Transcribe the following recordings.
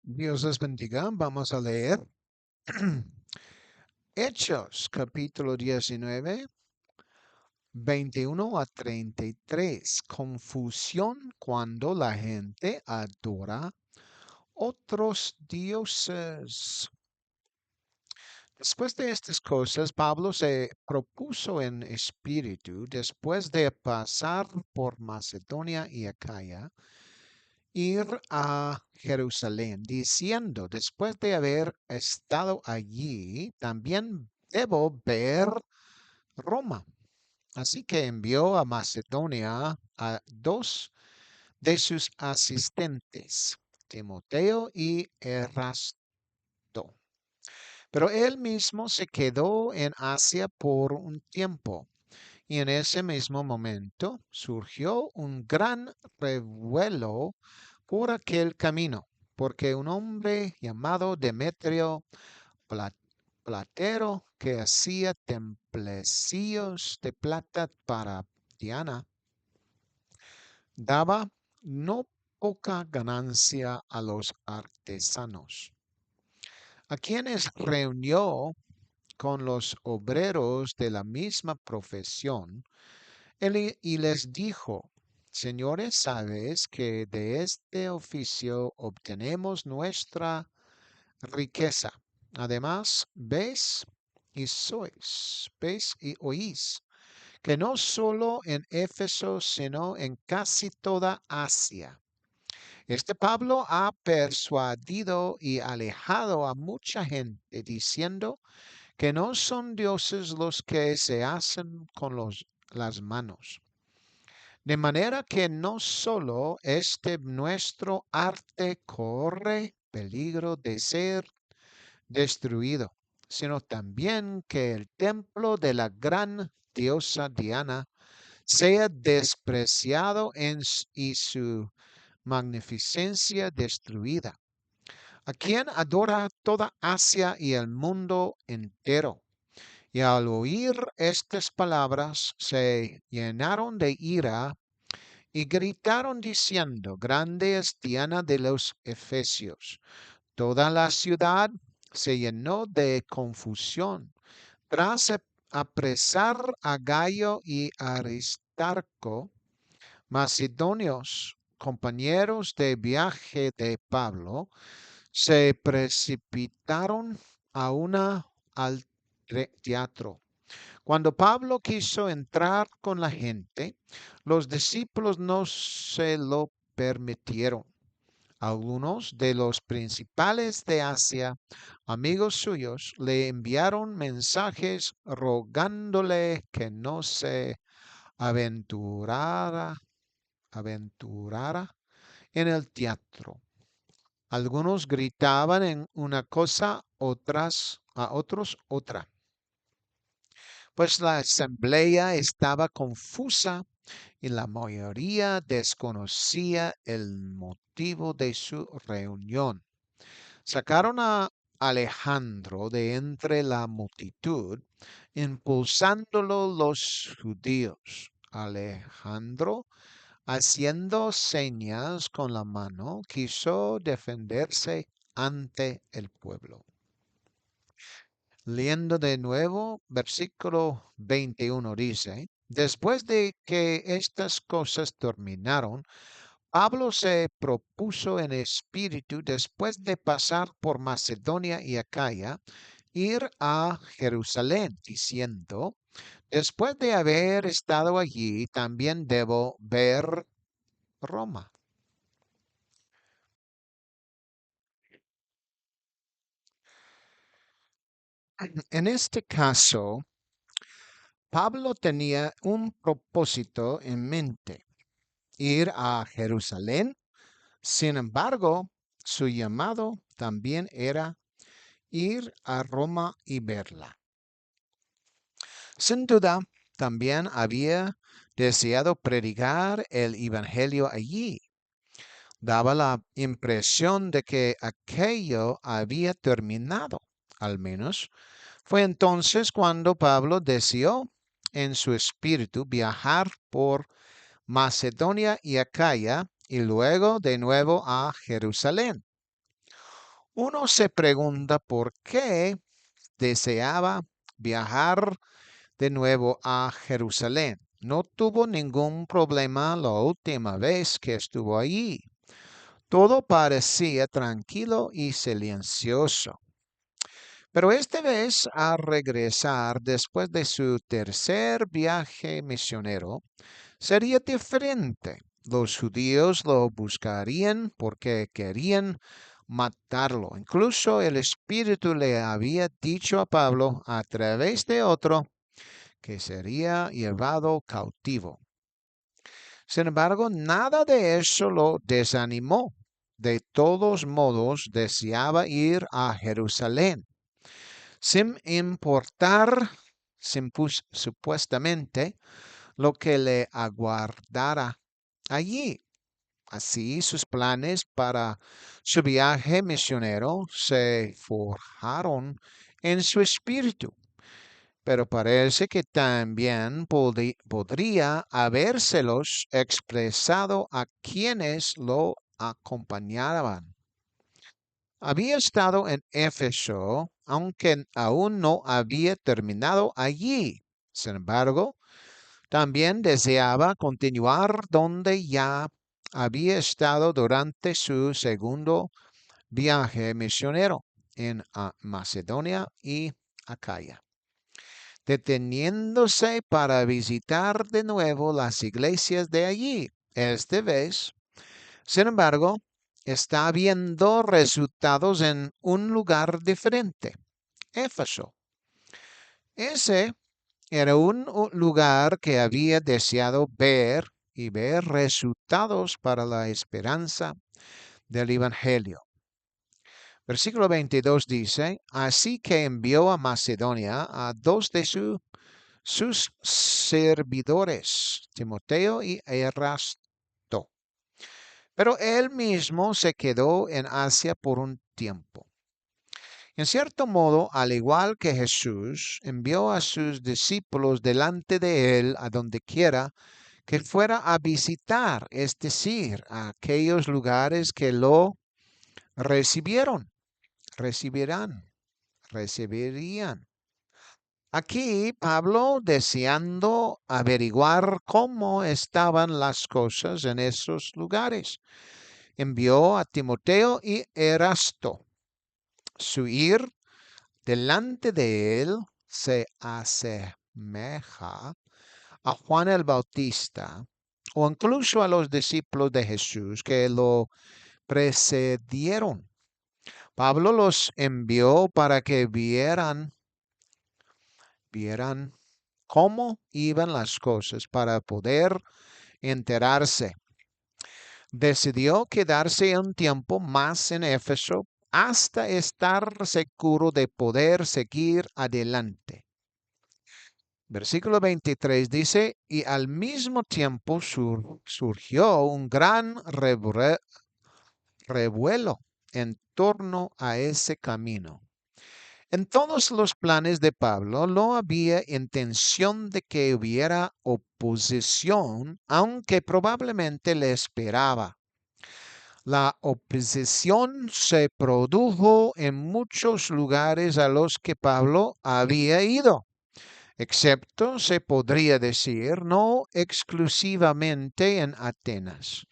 Dios les bendiga. Vamos a leer Hechos, capítulo 19, 21 a 33. Confusión cuando la gente adora otros dioses. Después de estas cosas, Pablo se propuso en espíritu, después de pasar por Macedonia y Acaya, ir a Jerusalén, diciendo, después de haber estado allí, también debo ver Roma. Así que envió a Macedonia a dos de sus asistentes, Timoteo y Erasto. Pero él mismo se quedó en Asia por un tiempo. Y en ese mismo momento surgió un gran revuelo por aquel camino, porque un hombre llamado Demetrio Pla- Platero, que hacía templecillos de plata para Diana, daba no poca ganancia a los artesanos, a quienes reunió con los obreros de la misma profesión. Y les dijo, señores, sabes que de este oficio obtenemos nuestra riqueza. Además, veis y oís, que no solo en Éfeso, sino en casi toda Asia, este Pablo ha persuadido y alejado a mucha gente, diciendo que no son dioses los que se hacen con las manos. De manera que no solo este nuestro arte corre peligro de ser destruido, sino también que el templo de la gran diosa Diana sea despreciado y su magnificencia destruida, a quien adora toda Asia y el mundo entero. Y al oír estas palabras se llenaron de ira y gritaron diciendo, grande es Diana de los Efesios. Toda la ciudad se llenó de confusión. Tras apresar a Gallo y Aristarco, macedonios, compañeros de viaje de Pablo, se precipitaron al teatro. Cuando Pablo quiso entrar con la gente, los discípulos no se lo permitieron. Algunos de los principales de Asia, amigos suyos, le enviaron mensajes rogándole que no se aventurara, aventurara en el teatro. Algunos gritaban en una cosa, a otros otra, pues la asamblea estaba confusa y la mayoría desconocía el motivo de su reunión. Sacaron a Alejandro de entre la multitud, impulsándolo los judíos. Alejandro, haciendo señas con la mano, quiso defenderse ante el pueblo. Leyendo de nuevo, versículo 21 dice, después de que estas cosas terminaron, Pablo se propuso en espíritu, después de pasar por Macedonia y Acaya, ir a Jerusalén, diciendo, después de haber estado allí, también debo ver Roma. En este caso, Pablo tenía un propósito en mente, ir a Jerusalén. Sin embargo, su llamado también era ir a Roma y verla. Sin duda, también había deseado predicar el Evangelio allí. Daba la impresión de que aquello había terminado. Al menos fue entonces cuando Pablo deseó en su espíritu viajar por Macedonia y Acaya y luego de nuevo a Jerusalén. Uno se pregunta por qué deseaba viajar de nuevo a Jerusalén. No tuvo ningún problema la última vez que estuvo allí. Todo parecía tranquilo y silencioso. Pero esta vez, al regresar después de su tercer viaje misionero, sería diferente. Los judíos lo buscarían porque querían matarlo. Incluso el Espíritu le había dicho a Pablo a través de otro que sería llevado cautivo. Sin embargo, nada de eso lo desanimó. De todos modos, deseaba ir a Jerusalén, sin importar supuestamente lo que le aguardara allí. Así sus planes para su viaje misionero se forjaron en su espíritu, pero parece que también podría habérselos expresado a quienes lo acompañaban. Había estado en Éfeso, aunque aún no había terminado allí. Sin embargo, también deseaba continuar donde ya había estado durante su segundo viaje misionero en Macedonia y Acaya, deteniéndose para visitar de nuevo las iglesias de allí. Esta vez, sin embargo, está viendo resultados en un lugar diferente, Éfeso. Ese era un lugar que había deseado ver y ver resultados para la esperanza del Evangelio. Versículo 22 dice, así que envió a Macedonia a dos de sus servidores, Timoteo y Erasto. Pero él mismo se quedó en Asia por un tiempo. En cierto modo, al igual que Jesús envió a sus discípulos delante de él a donde quiera que fuera a visitar, es decir, a aquellos lugares que lo recibieron, recibirán, recibirían. Aquí Pablo, deseando averiguar cómo estaban las cosas en esos lugares, envió a Timoteo y Erasto. Su ir delante de él se asemeja a Juan el Bautista o incluso a los discípulos de Jesús que lo precedieron. Pablo los envió para que vieran cómo iban las cosas para poder enterarse. Decidió quedarse un tiempo más en Éfeso hasta estar seguro de poder seguir adelante. Versículo 23 dice, y al mismo tiempo surgió un gran revuelo en torno a ese camino. En todos los planes de Pablo no había intención de que hubiera oposición, aunque probablemente le esperaba. La oposición se produjo en muchos lugares a los que Pablo había ido, excepto, se podría decir, no exclusivamente en Atenas.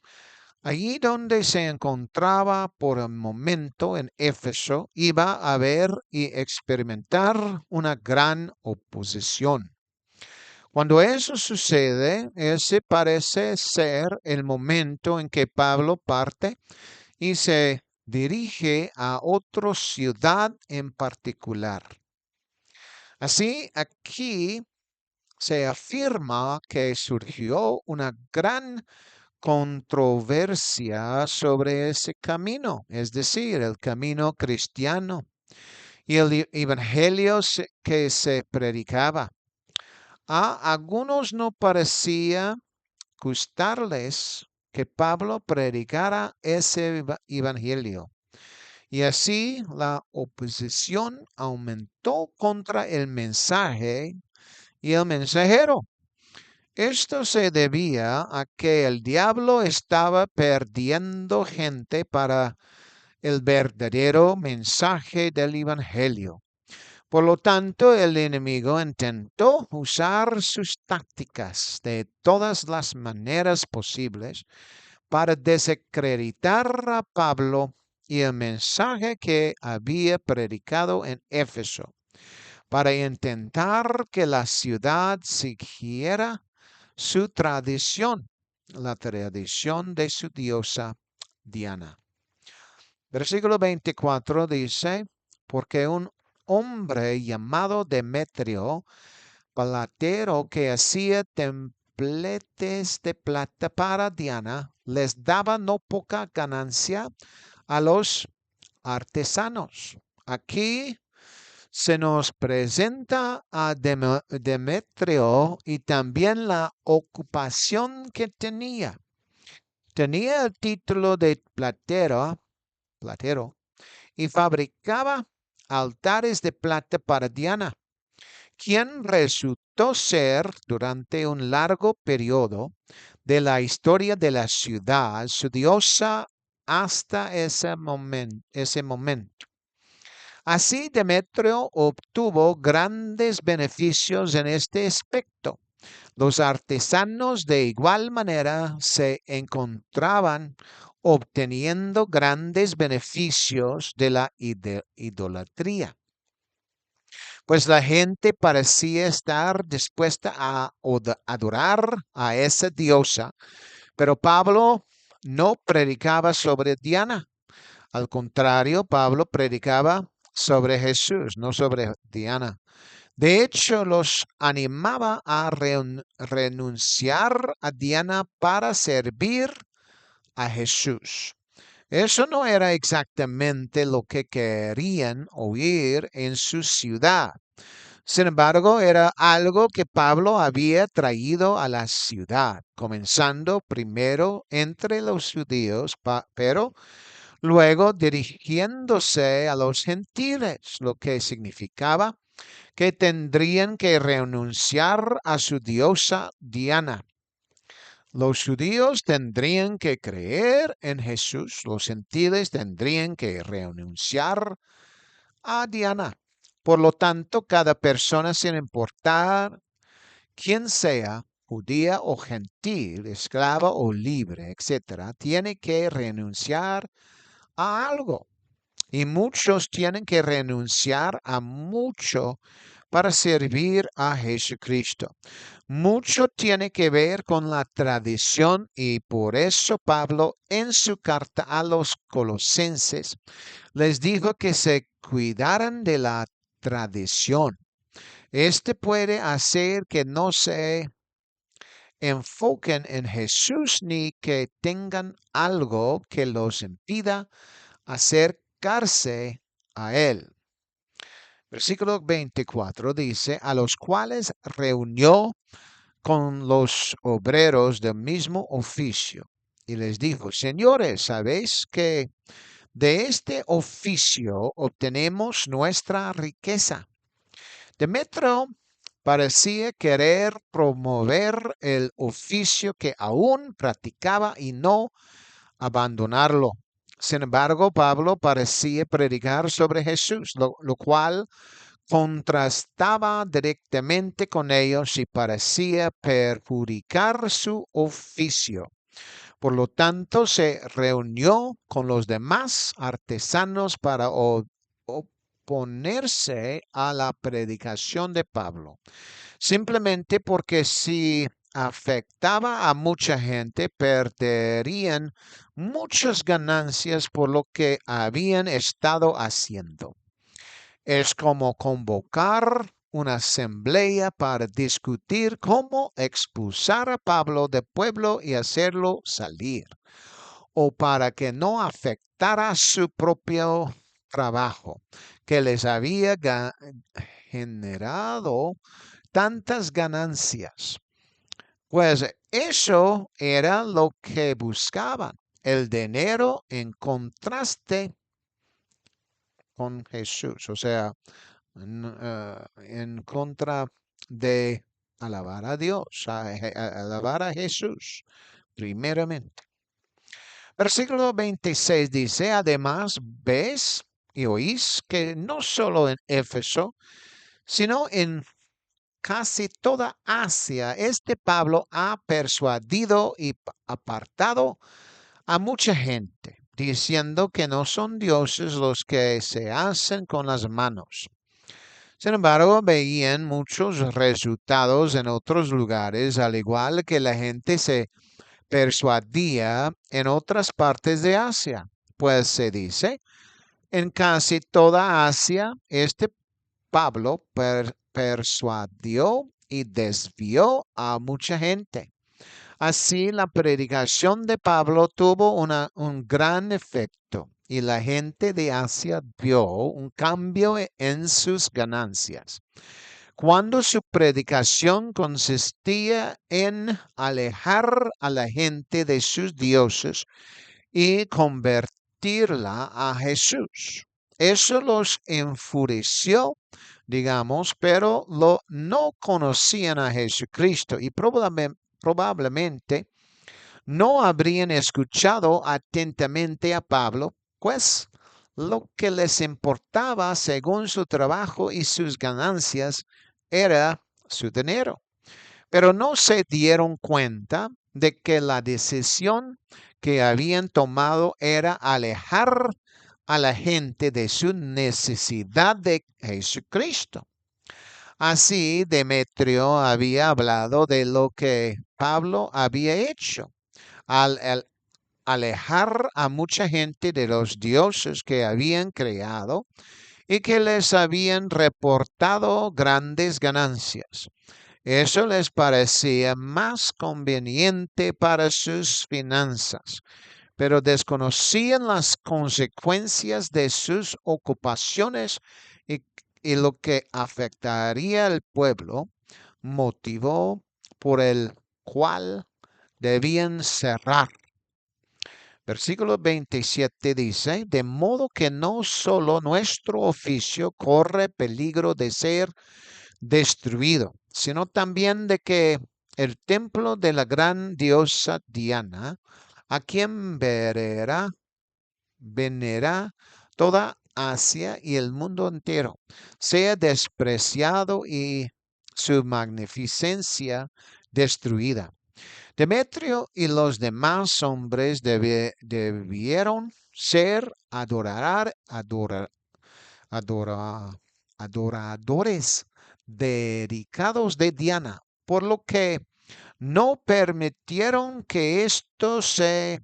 Allí donde se encontraba por el momento en Éfeso, iba a haber y experimentar una gran oposición. Cuando eso sucede, ese parece ser el momento en que Pablo parte y se dirige a otra ciudad en particular. Así, aquí se afirma que surgió una gran controversia sobre ese camino, es decir, el camino cristiano y el evangelio que se predicaba. A algunos no parecía gustarles que Pablo predicara ese evangelio. Y así la oposición aumentó contra el mensaje y el mensajero. Esto se debía a que el diablo estaba perdiendo gente para el verdadero mensaje del Evangelio. Por lo tanto, el enemigo intentó usar sus tácticas de todas las maneras posibles para desacreditar a Pablo y el mensaje que había predicado en Éfeso, para intentar que la ciudad siguiera su tradición, la tradición de su diosa Diana. Versículo 24 dice, porque un hombre llamado Demetrio, platero que hacía templetes de plata para Diana, les daba no poca ganancia a los artesanos. Aquí se nos presenta a Demetrio y también la ocupación que tenía. Tenía el título de platero, y fabricaba altares de plata para Diana, quien resultó ser durante un largo periodo de la historia de la ciudad su diosa hasta ese momento. Así Demetrio obtuvo grandes beneficios en este aspecto. Los artesanos de igual manera se encontraban obteniendo grandes beneficios de la idolatría, pues la gente parecía estar dispuesta a adorar a esa diosa, pero Pablo no predicaba sobre Diana. Al contrario, Pablo predicaba sobre Jesús, no sobre Diana. De hecho, los animaba a renunciar a Diana para servir a Jesús. Eso no era exactamente lo que querían oír en su ciudad. Sin embargo, era algo que Pablo había traído a la ciudad, comenzando primero entre los judíos, pero luego dirigiéndose a los gentiles, lo que significaba que tendrían que renunciar a su diosa Diana. Los judíos tendrían que creer en Jesús, los gentiles tendrían que renunciar a Diana. Por lo tanto, cada persona, sin importar quién sea, judía o gentil, esclava o libre, etc., tiene que renunciar a algo. Y muchos tienen que renunciar a mucho para servir a Jesucristo. Mucho tiene que ver con la tradición y por eso Pablo en su carta a los colosenses les dijo que se cuidaran de la tradición. Este puede hacer que no se enfoquen en Jesús ni que tengan algo que los impida acercarse a Él. Versículo 24 dice, a los cuales reunió con los obreros del mismo oficio y les dijo, señores, ¿sabéis que de este oficio obtenemos nuestra riqueza? Demetrio parecía querer promover el oficio que aún practicaba y no abandonarlo. Sin embargo, Pablo parecía predicar sobre Jesús, lo cual contrastaba directamente con ellos y parecía perjudicar su oficio. Por lo tanto, se reunió con los demás artesanos para oponerse a la predicación de Pablo, simplemente porque si afectaba a mucha gente, perderían muchas ganancias por lo que habían estado haciendo. Es como convocar una asamblea para discutir cómo expulsar a Pablo del pueblo y hacerlo salir, o para que no afectara su propio trabajo, que les había generado tantas ganancias. Pues eso era lo que buscaban, el dinero en contraste con Jesús, o sea, en contra de alabar a Dios, alabar a Jesús, primeramente. Versículo 26 dice, además, ves y oís que no solo en Éfeso, sino en casi toda Asia, este Pablo ha persuadido y apartado a mucha gente, diciendo que no son dioses los que se hacen con las manos. Sin embargo, veían muchos resultados en otros lugares, al igual que la gente se persuadía en otras partes de Asia. Pues se dice, en casi toda Asia, este Pablo persuadió y desvió a mucha gente. Así la predicación de Pablo tuvo un gran efecto y la gente de Asia vio un cambio en sus ganancias. Cuando su predicación consistía en alejar a la gente de sus dioses y convertirla a Jesús. Eso los enfureció, digamos, pero no conocían a Jesucristo y probablemente no habrían escuchado atentamente a Pablo, pues lo que les importaba según su trabajo y sus ganancias era su dinero. Pero no se dieron cuenta de que la decisión que habían tomado era alejar a la gente de su necesidad de Jesucristo. Así, Demetrio había hablado de lo que Pablo había hecho al alejar a mucha gente de los dioses que habían creado y que les habían reportado grandes ganancias. Eso les parecía más conveniente para sus finanzas, pero desconocían las consecuencias de sus ocupaciones y, y lo que afectaría al pueblo, motivo por el cual debían cerrar. Versículo 27 dice, de modo que no solo nuestro oficio corre peligro de ser destruido, sino también de que el templo de la gran diosa Diana, a quien venera toda Asia y el mundo entero, sea despreciado y su magnificencia destruida. Demetrio y los demás hombres debieron ser adora- adoradores dedicados de Diana, por lo que no permitieron que esto se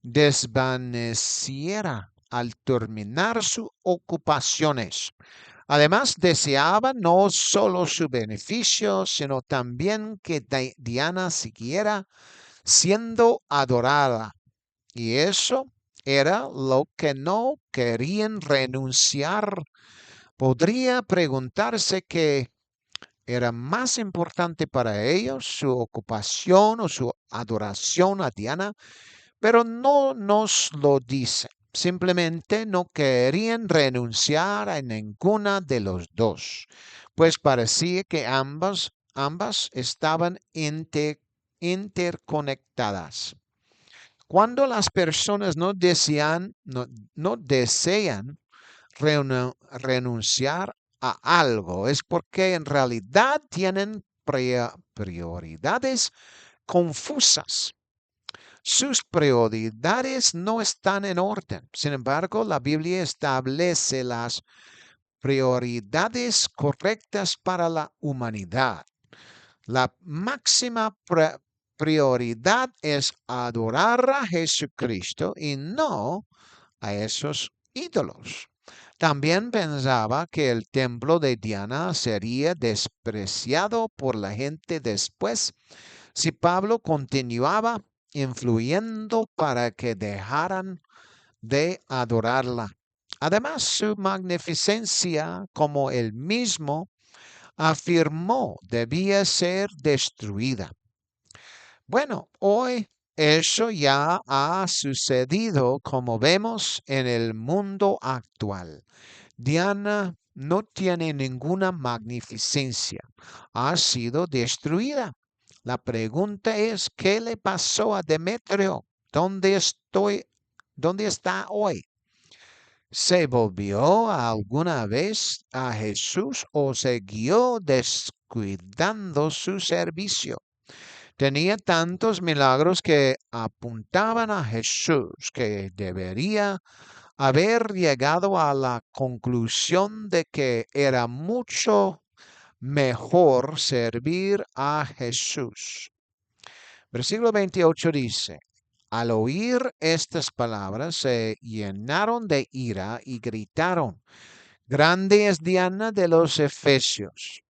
desvaneciera al terminar sus ocupaciones. Además, deseaban no solo su beneficio, sino también que Diana siguiera siendo adorada. Y eso era lo que no querían renunciar. Podría preguntarse qué era más importante para ellos, su ocupación o su adoración a Diana, pero no nos lo dice. Simplemente no querían renunciar a ninguna de los dos, pues parecía que ambas estaban interconectadas. Cuando las personas no desean renunciar a algo, es porque en realidad tienen prioridades confusas. Sus prioridades no están en orden. Sin embargo, la Biblia establece las prioridades correctas para la humanidad. La máxima prioridad es adorar a Jesucristo y no a esos ídolos. También pensaba que el templo de Diana sería despreciado por la gente después si Pablo continuaba influyendo para que dejaran de adorarla. Además, su magnificencia, como él mismo afirmó, debía ser destruida. Bueno, hoy eso ya ha sucedido como vemos en el mundo actual. Diana no tiene ninguna magnificencia. Ha sido destruida. La pregunta es, ¿qué le pasó a Demetrio? ¿Dónde está hoy? ¿Se volvió alguna vez a Jesús o siguió descuidando su servicio? Tenía tantos milagros que apuntaban a Jesús que debería haber llegado a la conclusión de que era mucho mejor servir a Jesús. Versículo 28 dice, al oír estas palabras se llenaron de ira y gritaron, grande es Diana de los Efesios.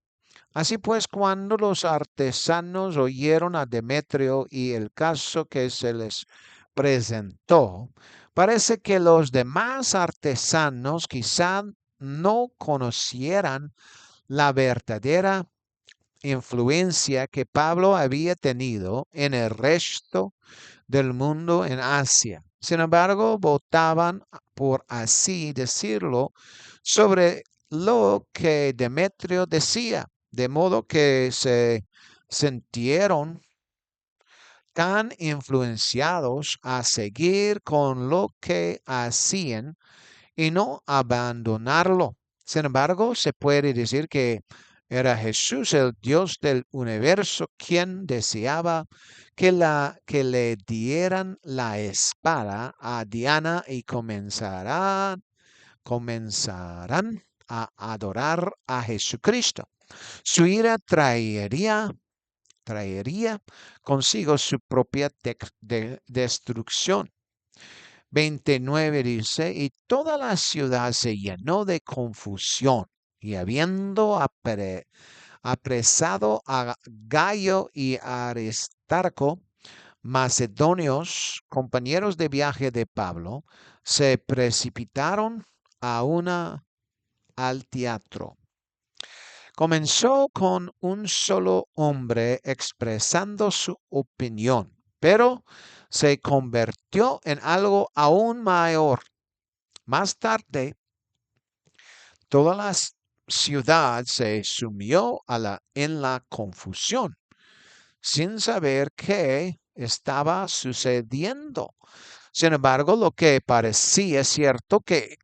Así pues, cuando los artesanos oyeron a Demetrio y el caso que se les presentó, parece que los demás artesanos quizá no conocieran la verdadera influencia que Pablo había tenido en el resto del mundo en Asia. Sin embargo, votaban, por así decirlo, sobre lo que Demetrio decía, de modo que se sintieron tan influenciados a seguir con lo que hacían y no abandonarlo. Sin embargo, se puede decir que era Jesús, el Dios del universo, quien deseaba que le dieran la espada a Diana y comenzarán a adorar a Jesucristo. Su ira traería consigo su propia destrucción. 29 dice, y toda la ciudad se llenó de confusión, y habiendo apresado a Gallo y a Aristarco, macedonios, compañeros de viaje de Pablo, se precipitaron al teatro. Comenzó con un solo hombre expresando su opinión, pero se convirtió en algo aún mayor. Más tarde, toda la ciudad se sumió en la confusión, sin saber qué estaba sucediendo. Sin embargo, lo que parecía cierto que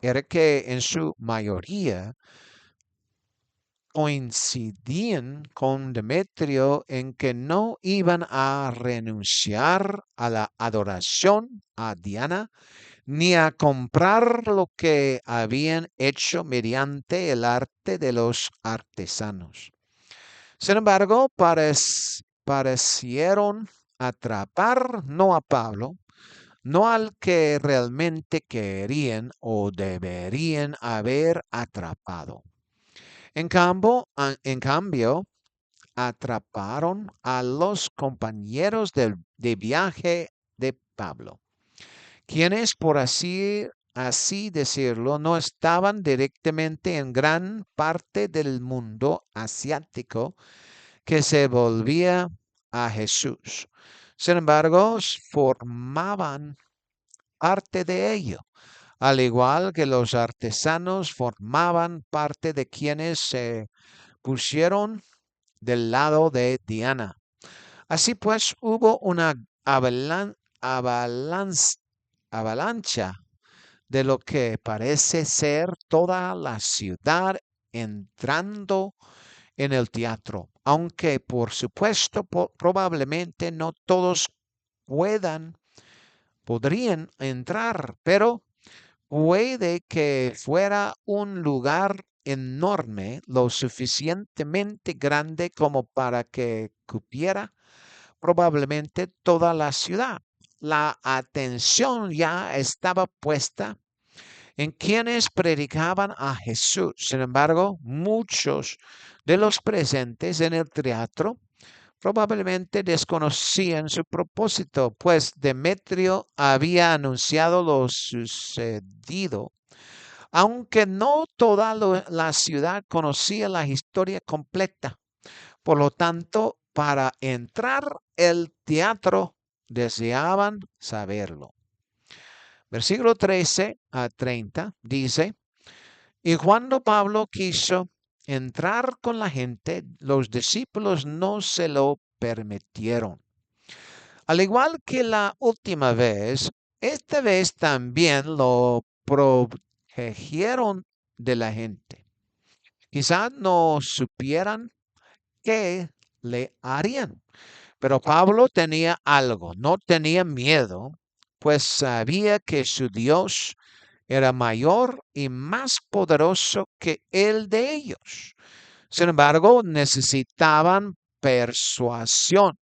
era que en su mayoría coincidían con Demetrio en que no iban a renunciar a la adoración a Diana ni a comprar lo que habían hecho mediante el arte de los artesanos. Sin embargo, parecieron atrapar no a Pablo, no al que realmente querían o deberían haber atrapado. En cambio, atraparon a los compañeros de viaje de Pablo, quienes, por así decirlo, no estaban directamente en gran parte del mundo asiático que se volvía a Jesús. Sin embargo, formaban parte de ello, al igual que los artesanos formaban parte de quienes se pusieron del lado de Diana. Así pues, hubo una avalancha de lo que parece ser toda la ciudad entrando en el teatro, aunque por supuesto probablemente no todos podrían entrar, pero puede que fuera un lugar enorme, lo suficientemente grande como para que cupiera probablemente toda la ciudad. La atención ya estaba puesta en quienes predicaban a Jesús. Sin embargo, muchos de los presentes en el teatro probablemente desconocían su propósito, pues Demetrio había anunciado lo sucedido, aunque no toda la ciudad conocía la historia completa. Por lo tanto, para entrar el teatro deseaban saberlo. Versículo 13 a 30 dice, y cuando Pablo quiso entrar con la gente, los discípulos no se lo permitieron. Al igual que la última vez, esta vez también lo protegieron de la gente. Quizás no supieran qué le harían, pero Pablo tenía algo, no tenía miedo, pues sabía que su Dios era mayor y más poderoso que el de ellos. Sin embargo, necesitaban persuasión.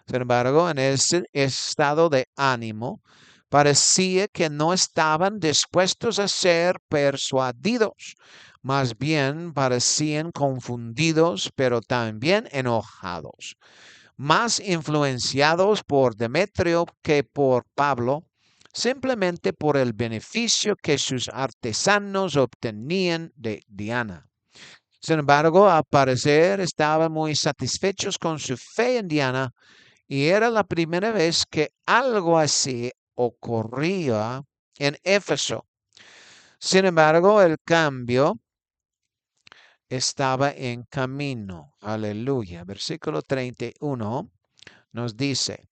Sin embargo, en ese estado de ánimo, parecía que no estaban dispuestos a ser persuadidos. Más bien parecían confundidos, pero también enojados. Más influenciados por Demetrio que por Pablo, simplemente por el beneficio que sus artesanos obtenían de Diana. Sin embargo, al parecer estaban muy satisfechos con su fe en Diana y era la primera vez que algo así ocurría en Éfeso. Sin embargo, el cambio estaba en camino. Aleluya. Versículo 31 nos dice,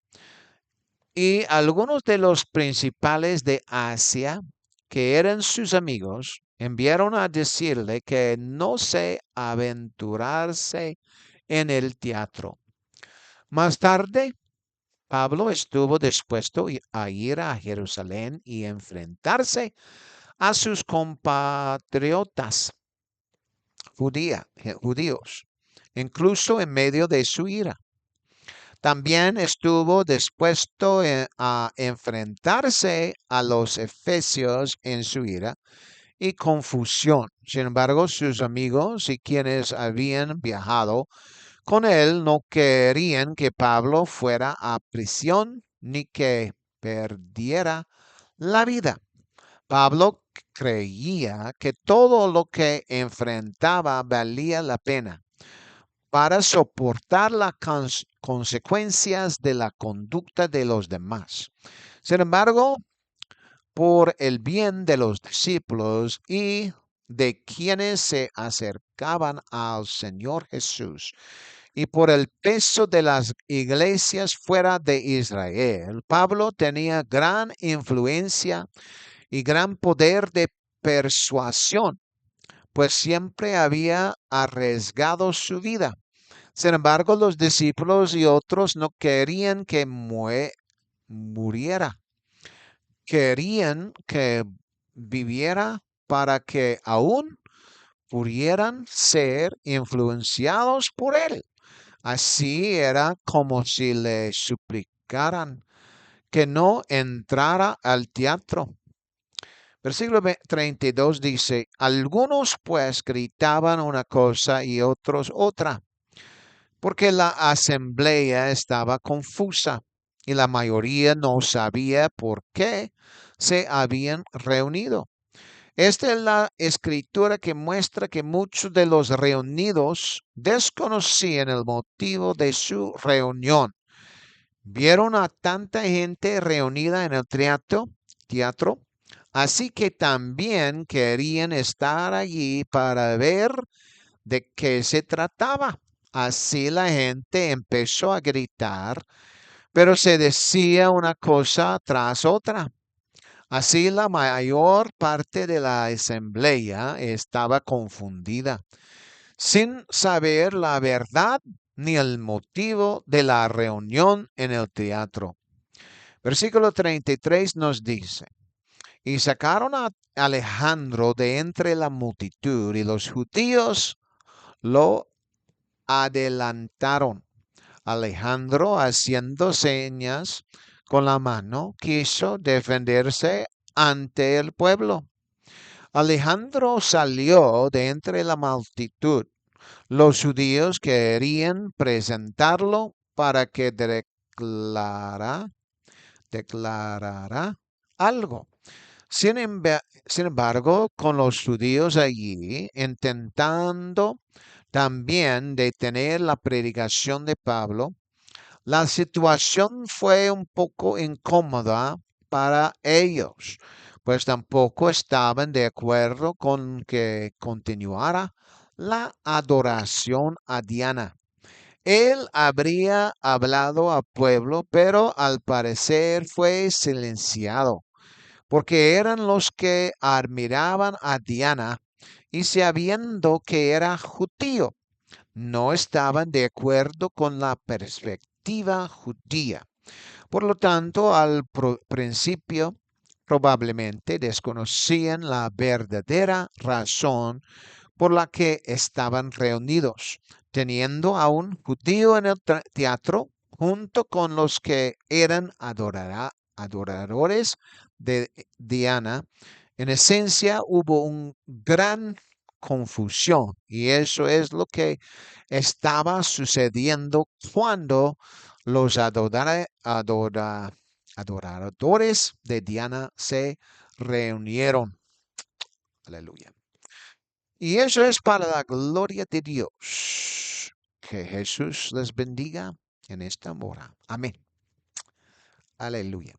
y algunos de los principales de Asia, que eran sus amigos, enviaron a decirle que no se aventurarse en el teatro. Más tarde, Pablo estuvo dispuesto a ir a Jerusalén y enfrentarse a sus compatriotas judíos, incluso en medio de su ira. También estuvo dispuesto a enfrentarse a los efesios en su ira y confusión. Sin embargo, sus amigos y quienes habían viajado con él no querían que Pablo fuera a prisión ni que perdiera la vida. Pablo creía que todo lo que enfrentaba valía la pena para soportar las consecuencias de la conducta de los demás. Sin embargo, por el bien de los discípulos y de quienes se acercaban al Señor Jesús, y por el peso de las iglesias fuera de Israel, Pablo tenía gran influencia y gran poder de persuasión, pues siempre había arriesgado su vida. Sin embargo, los discípulos y otros no querían que muriera, querían que viviera para que aún pudieran ser influenciados por él. Así era como si le suplicaran que no entrara al teatro. Versículo 32 dice, algunos pues gritaban una cosa y otros otra, porque la asamblea estaba confusa y la mayoría no sabía por qué se habían reunido. Esta es la escritura que muestra que muchos de los reunidos desconocían el motivo de su reunión. Vieron a tanta gente reunida en el teatro, así que también querían estar allí para ver de qué se trataba. Así la gente empezó a gritar, pero se decía una cosa tras otra. Así la mayor parte de la asamblea estaba confundida, sin saber la verdad ni el motivo de la reunión en el teatro. Versículo 33 nos dice, y sacaron a Alejandro de entre la multitud y los judíos lo adelantaron. Alejandro, haciendo señas con la mano, quiso defenderse ante el pueblo. Alejandro salió de entre la multitud. Los judíos querían presentarlo para que declarara algo. Sin embargo, con los judíos allí intentando también detener la predicación de Pablo, la situación fue un poco incómoda para ellos, pues tampoco estaban de acuerdo con que continuara la adoración a Diana. Él habría hablado al pueblo, pero al parecer fue silenciado, porque eran los que admiraban a Diana y sabiendo que era judío, no estaban de acuerdo con la perspectiva judía. Por lo tanto, al principio probablemente desconocían la verdadera razón por la que estaban reunidos, teniendo a un judío en el teatro junto con los que eran adoradores de Diana. En esencia, hubo una gran confusión y eso es lo que estaba sucediendo cuando los adoradores de Diana se reunieron. Aleluya. Y eso es para la gloria de Dios. Que Jesús les bendiga en esta hora. Amén. Aleluya.